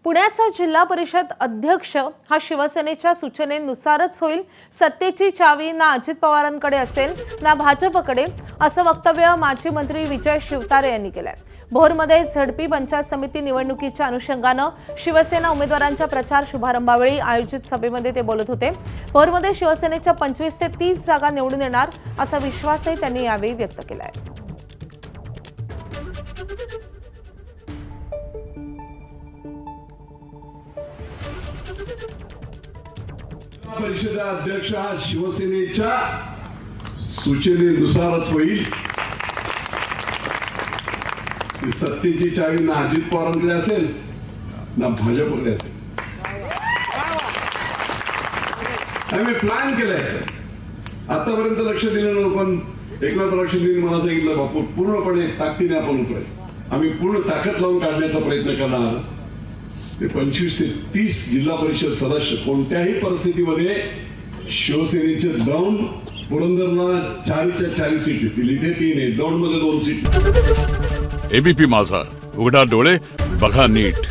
पुण्याचा जिल्हा परिषद अध्यक्ष हा शिवसेनेच्या सूचनेनुसारच होईल। सत्तेची चावी ना अजित पवारांकडे असेल ना भाजपकडे, असं वक्तव्य माजी मंत्री विजय शिवतारे यांनी केलंय। भोरमध्ये झडपी पंचायत समिती निवडणुकीच्या अनुषंगाने शिवसेना उमेदवारांच्या प्रचार शुभारंभावेळी आयोजित सभेमध्ये ते बोलत होते। भोरमध्ये शिवसेनेच्या 25 ते 30 जागा निवडून येणार असा विश्वासही त्यांनी यावेळी व्यक्त केलाय। परिषद अध्यक्ष हा शिवसेनेच्या सूचनेनुसारच होईल। सत्तेची चावी ना अजित पवारांकडे असेल ना भाजपकडे असेल। आम्ही प्लॅन केलाय। आतापर्यंत लक्ष दिलं नव्हतं, पण एकनाथ शिंदे मला सांगितलं बापू पूर्णपणे ताकदीने आपण उतरायचं। आम्ही पूर्ण ताकद लावून काढण्याचा प्रयत्न करणार। 25 ते 30 जिल्हा परिषद सदस्य कोणत्याही परिस्थितीमध्ये शिवसेनेचे दौंड पुरंदरला 4च्या 4 सीट येतील। इथे 3 आहे, दौंडमध्ये 2 सीट। एबीपी माझा, उघडा डोळे बघा नीट।